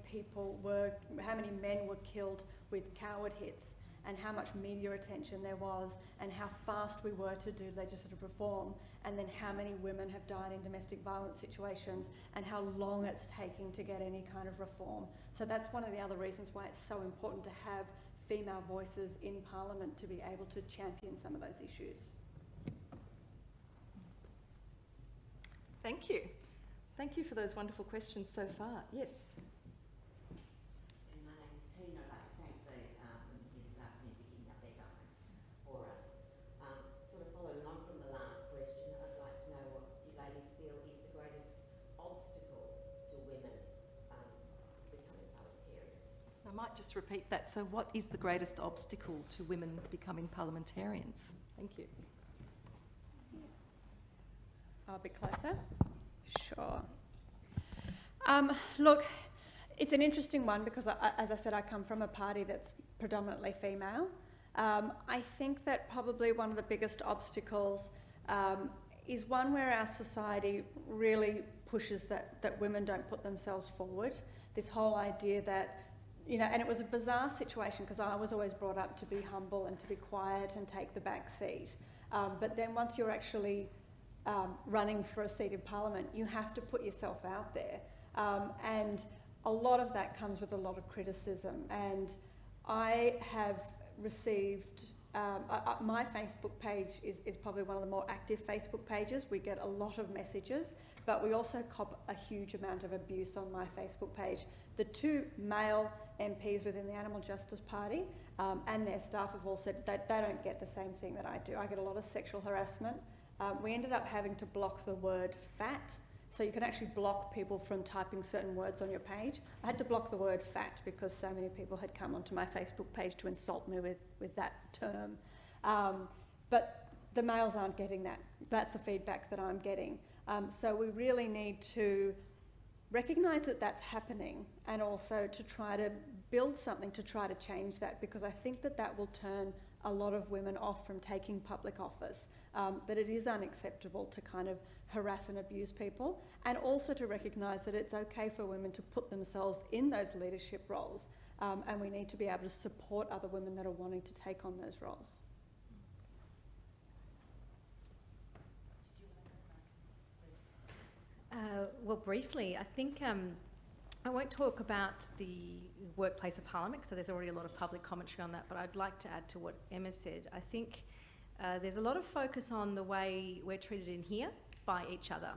men were killed with coward hits, and how much media attention there was, and how fast we were to do legislative reform, and then how many women have died in domestic violence situations, and how long it's taking to get any kind of reform. So that's one of the other reasons why it's so important to have female voices in Parliament to be able to champion some of those issues. Thank you. Thank you for those wonderful questions so far. Yes. My name is Tina. I'd like to thank the Minnican this afternoon for giving up their time for us. Sort of following on from the last question, I'd like to know what you ladies feel is the greatest obstacle to women becoming parliamentarians. I might just repeat that. So what is the greatest obstacle to women becoming parliamentarians? Thank you. I'll be closer. Sure. Look, it's an interesting one because, as I said, I come from a party that's predominantly female. I think that probably one of the biggest obstacles is one where our society really pushes that women don't put themselves forward. This whole idea that, and it was a bizarre situation because I was always brought up to be humble and to be quiet and take the back seat. But then once you're actually running for a seat in Parliament, you have to put yourself out there. And a lot of that comes with a lot of criticism. And I have received, my Facebook page is probably one of the more active Facebook pages. We get a lot of messages, but we also cop a huge amount of abuse on my Facebook page. The two male MPs within the Animal Justice Party and their staff have all said that they don't get the same thing that I do. I get a lot of sexual harassment. We ended up having to block the word fat, so you can actually block people from typing certain words on your page. I had to block the word fat because so many people had come onto my Facebook page to insult me with that term. But the males aren't getting that. That's the feedback that I'm getting. So we really need to recognise that that's happening, and also to try to build something to try to change that, because I think that will turn a lot of women off from taking public office. That it is unacceptable to kind of harass and abuse people, and also to recognise that it's okay for women to put themselves in those leadership roles, and we need to be able to support other women that are wanting to take on those roles. Well, briefly, I think I won't talk about the workplace of Parliament, so there's already a lot of public commentary on that, but I'd like to add to what Emma said. I think there's a lot of focus on the way we're treated in here by each other,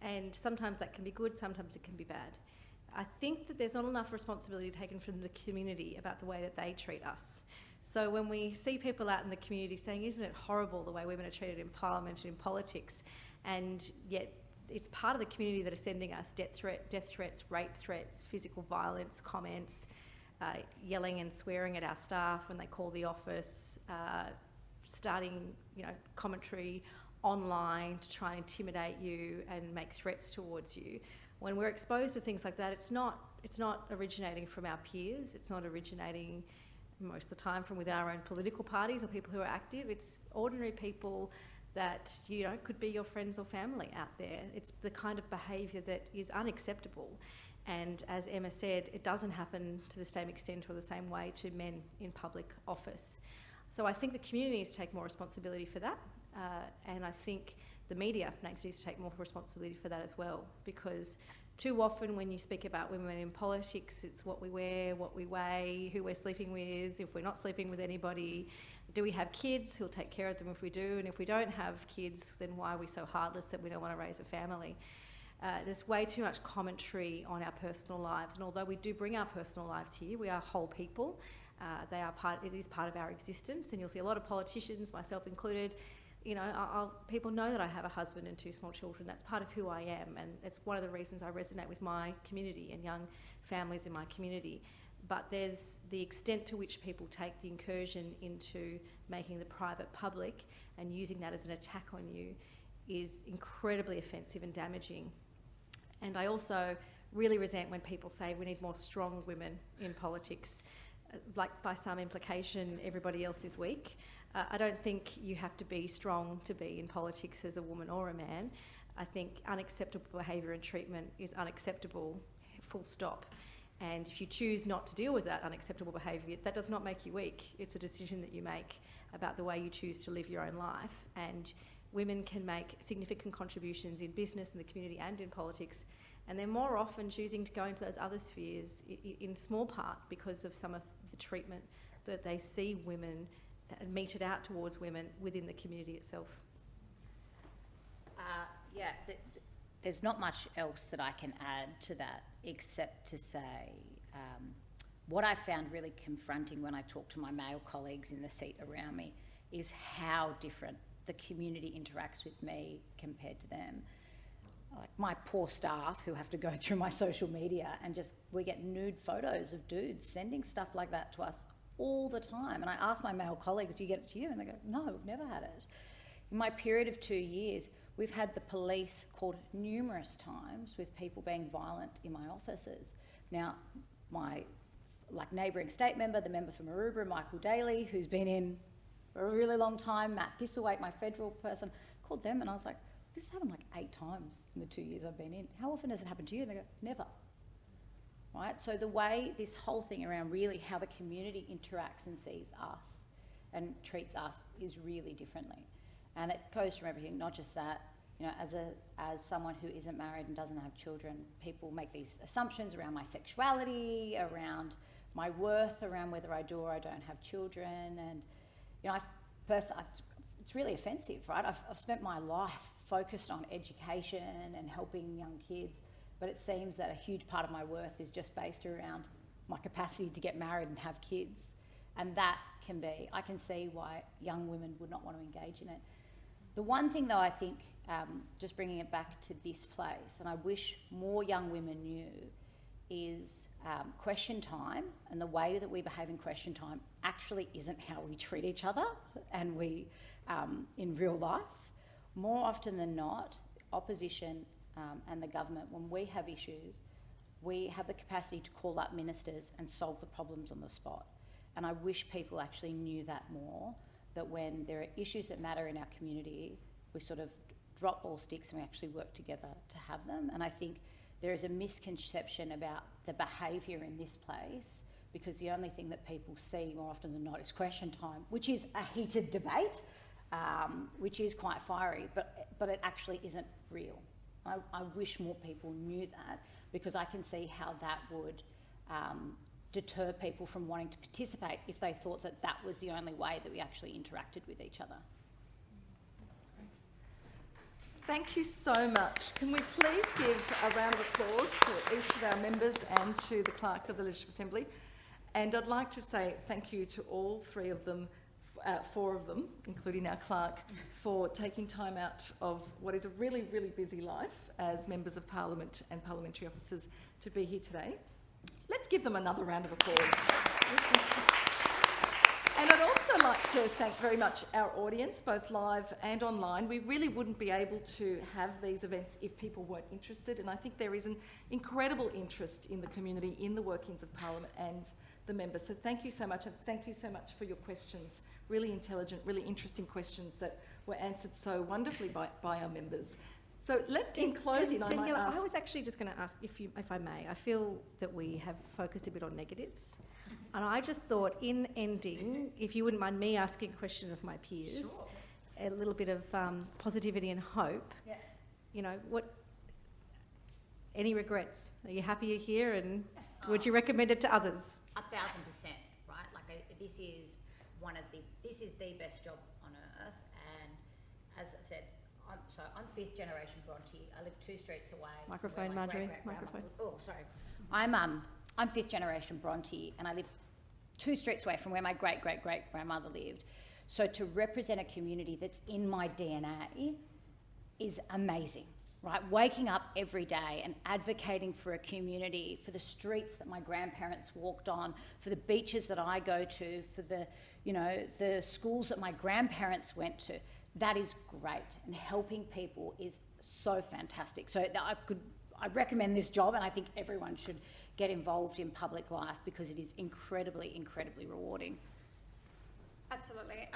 and sometimes that can be good, sometimes it can be bad. I think that there's not enough responsibility taken from the community about the way that they treat us. So when we see people out in the community saying, isn't it horrible the way women are treated in Parliament and in politics, and yet it's part of the community that are sending us death threats, rape threats, physical violence comments, yelling and swearing at our staff when they call the office, starting commentary online to try and intimidate you and make threats towards you. When we're exposed to things like that, it's not originating from our peers. It's not originating most of the time from within our own political parties or people who are active. It's ordinary people that could be your friends or family out there. It's the kind of behaviour that is unacceptable. And as Emma said, it doesn't happen to the same extent or the same way to men in public office. So I think the community needs to take more responsibility for that. And I think the media needs to take more responsibility for that as well, because too often when you speak about women in politics, it's what we wear, what we weigh, who we're sleeping with, if we're not sleeping with anybody. Do we have kids? Who'll take care of them if we do? And if we don't have kids, then why are we so heartless that we don't want to raise a family? There's way too much commentary on our personal lives, and although we do bring our personal lives here, we are whole people. It is part of our existence, and you'll see a lot of politicians, myself included, people know that I have a husband and 2 small children. That's part of who I am, and it's one of the reasons I resonate with my community and young families in my community. but there's the extent to which people take the incursion into making the private public and using that as an attack on you is incredibly offensive and damaging. And I also really resent when people say we need more strong women in politics. Like, by some implication, everybody else is weak. I don't think you have to be strong to be in politics as a woman or a man. I think unacceptable behaviour and treatment is unacceptable, full stop. And if you choose not to deal with that unacceptable behaviour, that does not make you weak. It's a decision that you make about the way you choose to live your own life. And women can make significant contributions in business, in the community and in politics. And they're more often choosing to go into those other spheres in small part because of some of the treatment that they see women meted out towards women within the community itself. There's not much else that I can add to that except to say what I found really confronting when I talk to my male colleagues in the seat around me is how different the community interacts with me compared to them. Like my poor staff who have to go through my social media and we get nude photos of dudes sending stuff like that to us all the time. And I ask my male colleagues, do you get it to you? And they go, no, we've never had it. In my period of 2 years, we've had the police called numerous times with people being violent in my offices. Now, my neighbouring state member, the member for Maroubra, Michael Daly, who's been in for a really long time, Matt Thistlethwaite, my federal person, called them and I was like, this has happened 8 times in the 2 years I've been in. How often does it happen to you? And they go, never. Right? So the way this whole thing around really how the community interacts and sees us and treats us is really differently. And it goes from everything, not just that, as someone who isn't married and doesn't have children, people make these assumptions around my sexuality, around my worth, around whether I do or I don't have children. And, it's really offensive, right? I've spent my life focused on education and helping young kids, but it seems that a huge part of my worth is just based around my capacity to get married and have kids. And that I can see why young women would not want to engage in it. The one thing though, I think, just bringing it back to this place, and I wish more young women knew, is question time, and the way that we behave in question time actually isn't how we treat each other and we in real life. More often than not, opposition and the government, when we have issues, we have the capacity to call up ministers and solve the problems on the spot. And I wish people actually knew that more, that when there are issues that matter in our community, we sort of drop all sticks and we actually work together to have them. And I think there is a misconception about the behaviour in this place, because the only thing that people see more often than not is question time, which is a heated debate, which is quite fiery, but it actually isn't real. I wish more people knew that, because I can see how that would deter people from wanting to participate if they thought that that was the only way that we actually interacted with each other. Thank you so much. Can we please give a round of applause to each of our members and to the Clerk of the Legislative Assembly? And I'd like to say thank you to all 3 of them, 4 of them, including our Clerk, for taking time out of what is a really, really busy life as members of Parliament and parliamentary officers to be here today. Let's give them another round of applause. And I'd also like to thank very much our audience, both live and online. We really wouldn't be able to have these events if people weren't interested, and I think there is an incredible interest in the community, in the workings of Parliament and the members. So thank you so much, and thank you so much for your questions. Really intelligent, really interesting questions that were answered so wonderfully by our members. So in closing, I might ask... I was actually just going to ask, if I may, I feel that we have focused a bit on negatives. And I just thought, in ending, if you wouldn't mind me asking a question of my peers, sure, a little bit of positivity and hope. Yeah. Any regrets? Are you happy you're here, and would you recommend it to others? 1,000%, right? This is the best job on earth, and as I said, I'm 5th generation Bronte. I live 2 streets away. Microphone, Marjorie. Microphone. Oh, sorry. I'm 5th generation Bronte, and I live 2 streets away from where my great-great-great-grandmother lived. So to represent a community that's in my DNA is amazing. right? Waking up every day and advocating for a community, for the streets that my grandparents walked on, for the beaches that I go to, for the, you know, the schools that my grandparents went to. That is great, and helping people is so fantastic. So I recommend this job, and I think everyone should get involved in public life because it is incredibly, incredibly rewarding. Absolutely.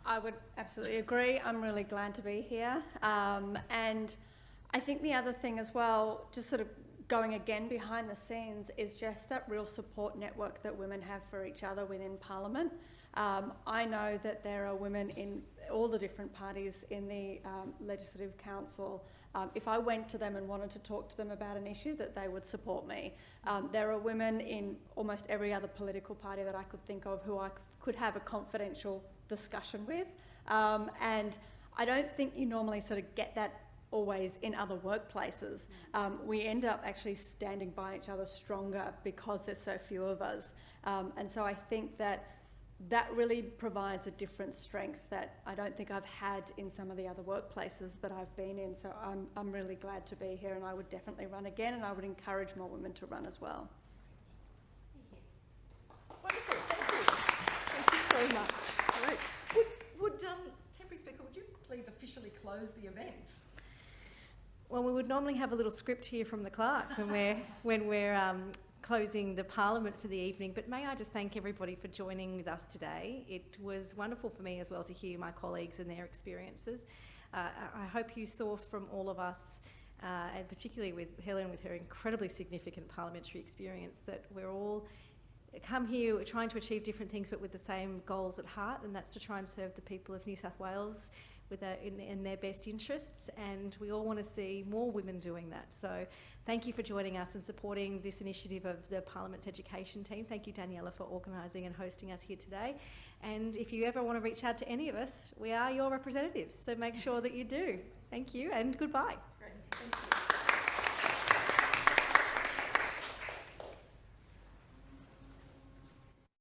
I would absolutely agree. I'm really glad to be here. And I think the other thing as well, just sort of going again behind the scenes, is just that real support network that women have for each other within Parliament. I know that there are women in all the different parties in the Legislative Council. If I went to them and wanted to talk to them about an issue, that they would support me. There are women in almost every other political party that I could think of who I could have a confidential discussion with. And I don't think you normally sort of get that always in other workplaces. We end up actually standing by each other stronger because there's so few of us. And so I think that really provides a different strength that I don't think I've had in some of the other workplaces that I've been in. So I'm really glad to be here, and I would definitely run again, and I would encourage more women to run as well. Wonderful, thank you. Thank you so much. Great. Would Temporary Speaker, would you please officially close the event? Well, we would normally have a little script here from the clerk when we're closing the Parliament for the evening, but may I just thank everybody for joining with us today. It was wonderful for me as well to hear my colleagues and their experiences. I hope you saw from all of us, and particularly with Helen with her incredibly significant parliamentary experience, that we're all come here trying to achieve different things but with the same goals at heart, and that's to try and serve the people of New South Wales in their best interests, and we all want to see more women doing that. So thank you for joining us and supporting this initiative of the Parliament's education team. Thank you, Daniela, for organising and hosting us here today. And if you ever want to reach out to any of us, we are your representatives, so make sure that you do. Thank you and goodbye. Great. Thank you.